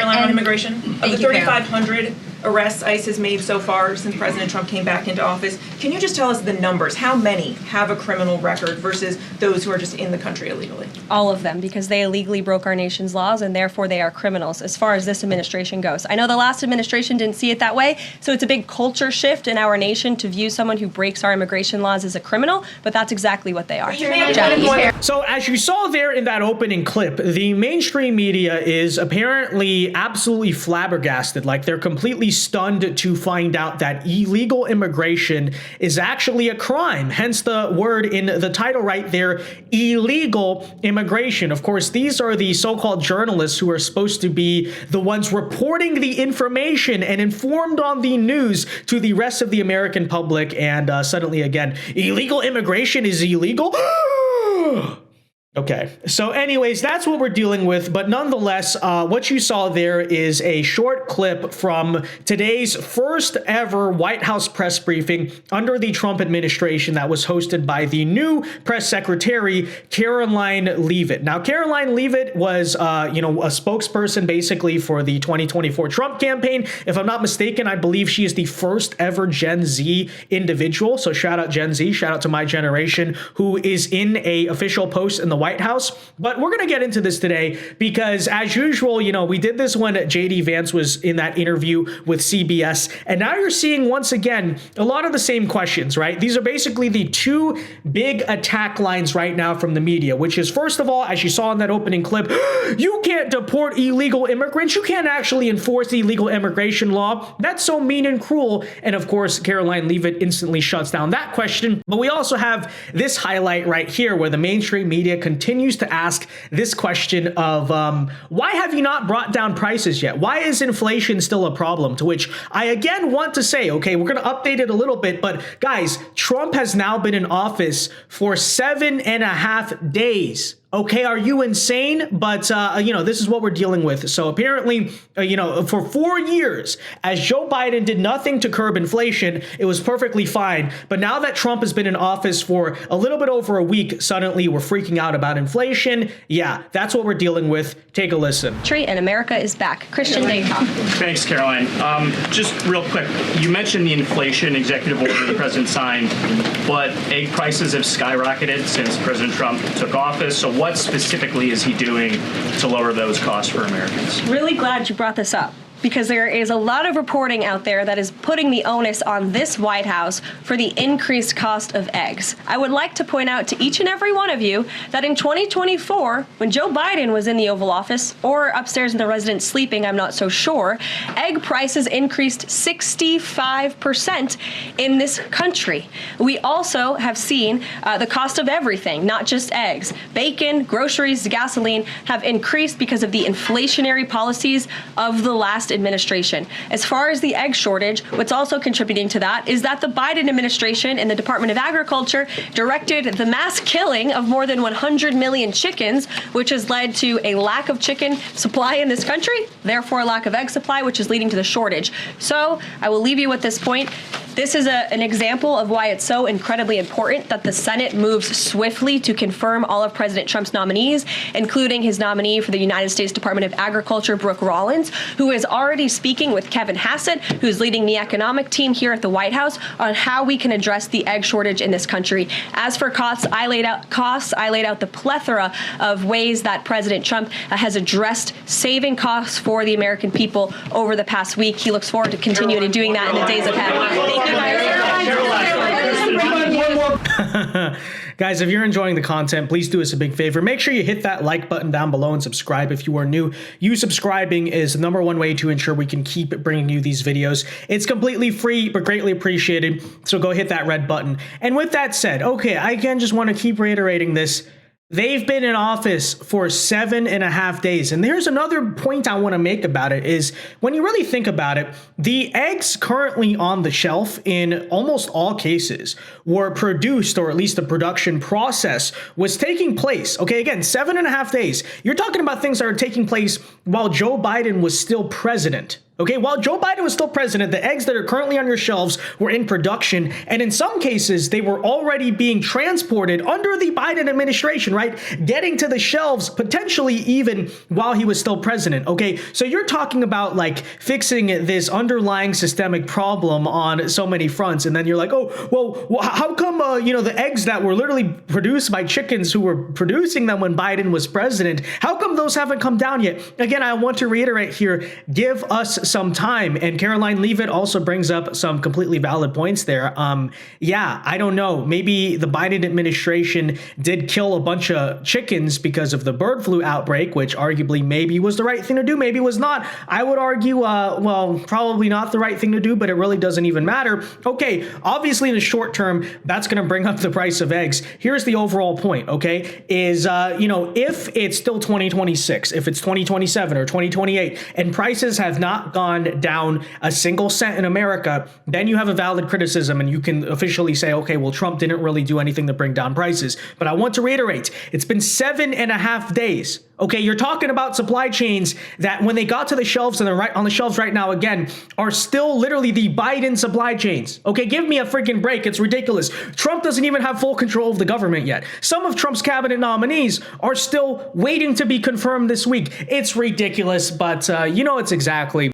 Karoline, on immigration. Of the 3,500 arrests ICE has made so far since President Trump came back into office, can you just tell us the numbers? How many have a criminal record versus those who are just in the country illegally? All of them, because they illegally broke our nation's laws, and therefore they are criminals as far as this administration goes. I know the last administration didn't see it that way, so it's a big culture shift in our nation to view someone who breaks our immigration laws as a criminal, but that's exactly what they are. So as you saw there in that opening clip, the mainstream media is apparently absolutely flabbergasted, like they're completely stunned to find out that illegal immigration is actually a crime. Hence the word in the title right there, illegal immigration. Of course, these are the so-called journalists who are supposed to be the ones reporting the information and informed on the news to the rest of the American public. And suddenly again, illegal immigration is illegal? Okay, so anyways, that's what we're dealing with. But nonetheless, what you saw there is a short clip from today's first ever White House press briefing under the Trump administration that was hosted by the new Press Secretary Karoline Leavitt. Now, Karoline Leavitt was, a spokesperson basically for the 2024 Trump campaign. If I'm not mistaken, I believe she is the first ever Gen Z individual. So shout out Gen Z, shout out to my generation who is in a official post in the White House. But we're going to get into this today because, as usual, we did this when JD Vance was in that interview with CBS, and now you're seeing once again a lot of the same questions, right? These are basically the two big attack lines right now from the media, which is, first of all, as you saw in that opening clip, you can't deport illegal immigrants. You can't actually enforce the illegal immigration law. That's so mean and cruel. And of course, Karoline Leavitt instantly shuts down that question. But we also have this highlight right here where the mainstream media continues to ask this question of why have you not brought down prices yet? Why is inflation still a problem? To which I again want to say, okay, we're going to update it a little bit, but guys, Trump has now been in office for 7.5 days. Okay, are you insane? But, this is what we're dealing with. So apparently, for 4 years, as Joe Biden did nothing to curb inflation, it was perfectly fine. But now that Trump has been in office for a little bit over a week, suddenly we're freaking out about inflation. Yeah, that's what we're dealing with. Take a listen. And America is back. Christian Daycock. Thanks, Caroline. Just real quick, you mentioned the inflation executive order the president signed, but egg prices have skyrocketed since President Trump took office. So what specifically is he doing to lower those costs for Americans? Really glad you brought this up, because there is a lot of reporting out there that is putting the onus on this White House for the increased cost of eggs. I would like to point out to each and every one of you that in 2024, when Joe Biden was in the Oval Office, or upstairs in the residence sleeping, I'm not so sure, egg prices increased 65% in this country. We also have seen the cost of everything, not just eggs. Bacon, groceries, gasoline have increased because of the inflationary policies of the last administration. As far as the egg shortage, what's also contributing to that is that the Biden administration and the Department of Agriculture directed the mass killing of more than 100 million chickens, which has led to a lack of chicken supply in this country, therefore a lack of egg supply, which is leading to the shortage. So I will leave you with this point. This is an example of why it's so incredibly important that the Senate moves swiftly to confirm all of President Trump's nominees, including his nominee for the United States Department of Agriculture, Brooke Rollins, who is already speaking with Kevin Hassett, who's leading the economic team here at the White House, on how we can address the egg shortage in this country. As for costs, I laid out the plethora of ways that President Trump has addressed saving costs for the American people over the past week. He looks forward to continuing doing that in the days ahead. Thank you, guys. Guys, if you're enjoying the content, please do us a big favor. Make sure you hit that like button down below and subscribe if you are new. You subscribing is the #1 way to ensure we can keep bringing you these videos. It's completely free, but greatly appreciated. So go hit that red button. And with that said, okay, I again just want to keep reiterating this. They've been in office for 7.5 days. And there's another point I want to make about it is when you really think about it, the eggs currently on the shelf in almost all cases were produced, or at least the production process was taking place. Okay, again, 7.5 days. You're talking about things that are taking place while Joe Biden was still president. Okay, while Joe Biden was still president, the eggs that are currently on your shelves were in production, and in some cases, they were already being transported under the Biden administration, right? Getting to the shelves, potentially even while he was still president, okay? So you're talking about like fixing this underlying systemic problem on so many fronts, and then you're like, oh, well how come, the eggs that were literally produced by chickens who were producing them when Biden was president, how come those haven't come down yet? Again, I want to reiterate here, give us some time. And Karoline Leavitt also brings up some completely valid points there. Yeah, I don't know. Maybe the Biden administration did kill a bunch of chickens because of the bird flu outbreak, which arguably maybe was the right thing to do, maybe was not. I would argue, probably not the right thing to do, but it really doesn't even matter. Okay, obviously in the short term, that's going to bring up the price of eggs. Here's the overall point, okay, is, if it's still 2026, if it's 2027 or 2028, and prices have not gone down a single cent in America, then you have a valid criticism and you can officially say, okay, well, Trump didn't really do anything to bring down prices. But I want to reiterate, it's been 7.5 days. Okay, you're talking about supply chains that when they got to the shelves and they're right on the shelves right now again, are still literally the Biden supply chains. Okay, give me a freaking break. It's ridiculous. Trump doesn't even have full control of the government yet. Some of Trump's cabinet nominees are still waiting to be confirmed this week. It's ridiculous, but it's exactly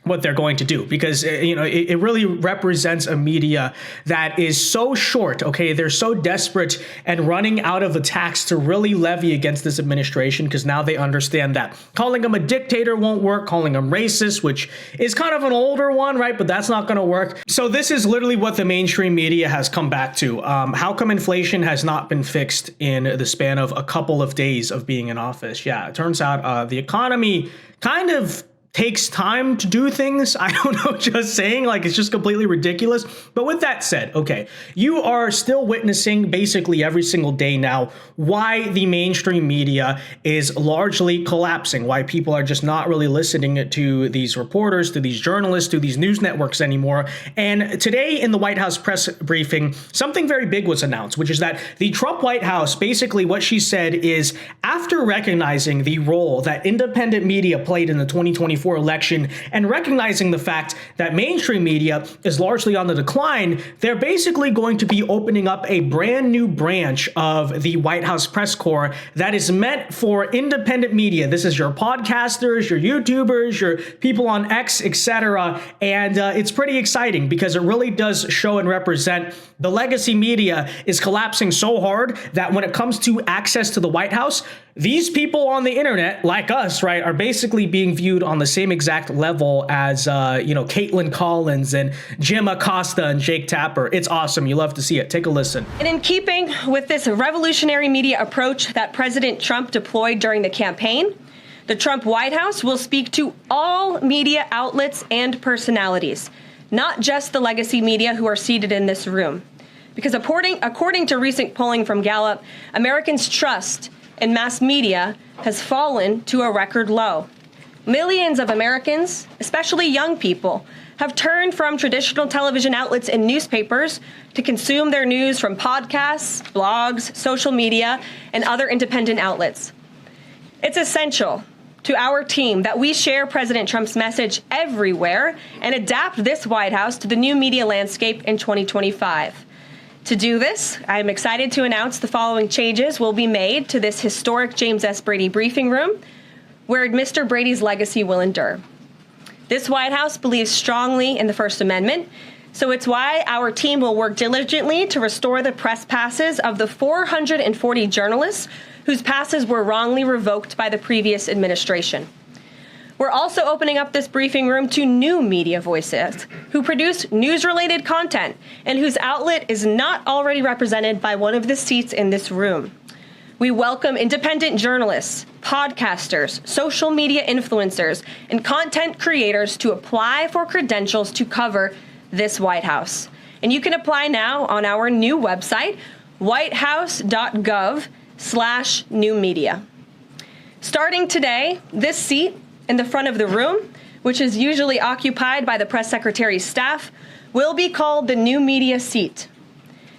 what they're going to do, because it really represents a media that is so short. Okay, they're so desperate and running out of attacks to really levy against this administration, because now they understand that calling him a dictator won't work, calling him racist, which is kind of an older one, right? But that's not going to work. So this is literally what the mainstream media has come back to. How come inflation has not been fixed in the span of a couple of days of being in office? Yeah, it turns out the economy kind of takes time to do things. I don't know, just saying, like, it's just completely ridiculous. But with that said, okay, you are still witnessing basically every single day now why the mainstream media is largely collapsing, why people are just not really listening to these reporters, to these journalists, to these news networks anymore. And today in the White House press briefing, something very big was announced, which is that the Trump White House, basically what she said is, after recognizing the role that independent media played in the 2024 election and recognizing the fact that mainstream media is largely on the decline, they're basically going to be opening up a brand new branch of the White House press corps that is meant for independent media. This is your podcasters, your YouTubers, your people on X, etc. And it's pretty exciting because it really does show and represent the legacy media is collapsing so hard that when it comes to access to the White House, these people on the internet, like us, right, are basically being viewed on the same exact level as, Caitlin Collins and Jim Acosta and Jake Tapper. It's awesome. You love to see it. Take a listen. And in keeping with this revolutionary media approach that President Trump deployed during the campaign, the Trump White House will speak to all media outlets and personalities, not just the legacy media who are seated in this room. Because according to recent polling from Gallup, Americans' trust in mass media has fallen to a record low. Millions of Americans, especially young people, have turned from traditional television outlets and newspapers to consume their news from podcasts, blogs, social media, and other independent outlets. It's essential to our team that we share President Trump's message everywhere and adapt this White House to the new media landscape in 2025. To do this, I'm excited to announce the following changes will be made to this historic James S. Brady briefing room, where Mr. Brady's legacy will endure. This White House believes strongly in the First Amendment, so it's why our team will work diligently to restore the press passes of the 440 journalists whose passes were wrongly revoked by the previous administration. We're also opening up this briefing room to new media voices who produce news-related content and whose outlet is not already represented by one of the seats in this room. We welcome independent journalists, podcasters, social media influencers, and content creators to apply for credentials to cover this White House. And you can apply now on our new website, whitehouse.gov/newmedia. Starting today, this seat in the front of the room, which is usually occupied by the press secretary's staff, will be called the new media seat.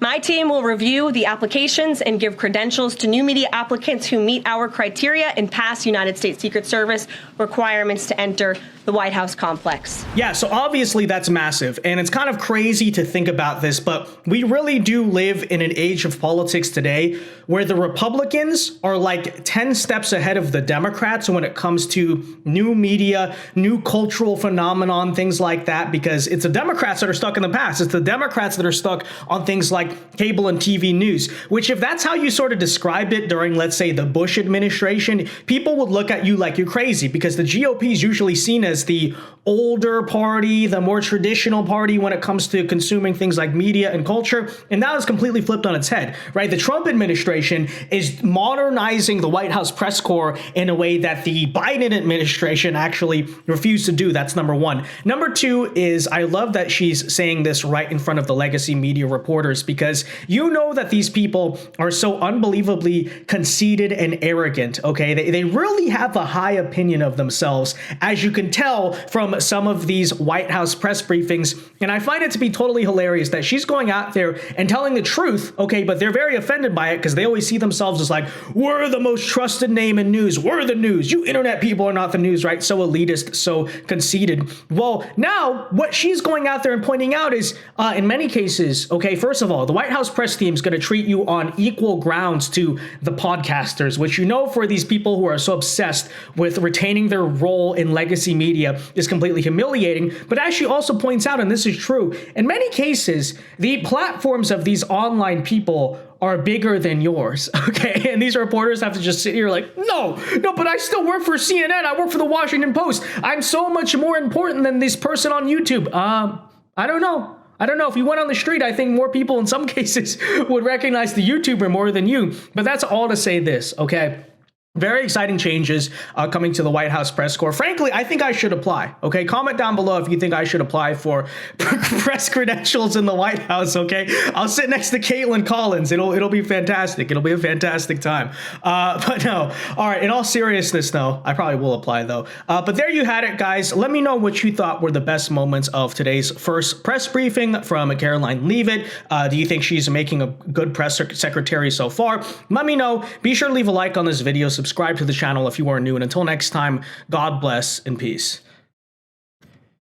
My team will review the applications and give credentials to new media applicants who meet our criteria and pass United States Secret Service requirements to enter the White House complex. Yeah, so obviously that's massive, and it's kind of crazy to think about this, but we really do live in an age of politics today where the Republicans are like 10 steps ahead of the Democrats when it comes to new media, new cultural phenomenon, things like that, because it's the Democrats that are stuck in the past. It's the Democrats that are stuck on things like cable and TV news, which if that's how you sort of described it during, let's say, the Bush administration, people would look at you like you're crazy, because the GOP is usually seen as the older party, the more traditional party when it comes to consuming things like media and culture. And that is completely flipped on its head, right? The Trump administration is modernizing the White House press corps in a way that the Biden administration actually refused to do. That's number one. Number two is I love that she's saying this right in front of the legacy media reporters, because you know that these people are so unbelievably conceited and arrogant, okay? They really have a high opinion of themselves, as you can tell from some of these White House press briefings. And I find it to be totally hilarious that she's going out there and telling the truth, okay, but they're very offended by it because they always see themselves as like, we're the most trusted name in news. We're the news. You internet people are not the news, right? So elitist, so conceited. Well, now what she's going out there and pointing out is in many cases, okay, first of all, the White House press team is going to treat you on equal grounds to the podcasters, which you know for these people who are so obsessed with retaining their role in legacy media is completely humiliating. But as she also points out, and this is true, in many cases, the platforms of these online people are bigger than yours, okay? And these reporters have to just sit here like, no, but I still work for CNN. I work for the Washington Post. I'm so much more important than this person on YouTube. I don't know. If you went on the street, I think more people in some cases would recognize the YouTuber more than you. But that's all to say this, okay? Very exciting changes coming to the White House press corps. Frankly, I think I should apply. Okay, comment down below if you think I should apply for press credentials in the White House. Okay, I'll sit next to Caitlin Collins. It'll be fantastic. It'll be a fantastic time. But no, all right. In all seriousness, though, I probably will apply though. But there you had it, guys. Let me know what you thought were the best moments of today's first press briefing from Karoline Leavitt. Do you think she's making a good press secretary so far? Let me know. Be sure to leave a like on this video. Subscribe to the channel if you are new, and until next time, God bless and peace.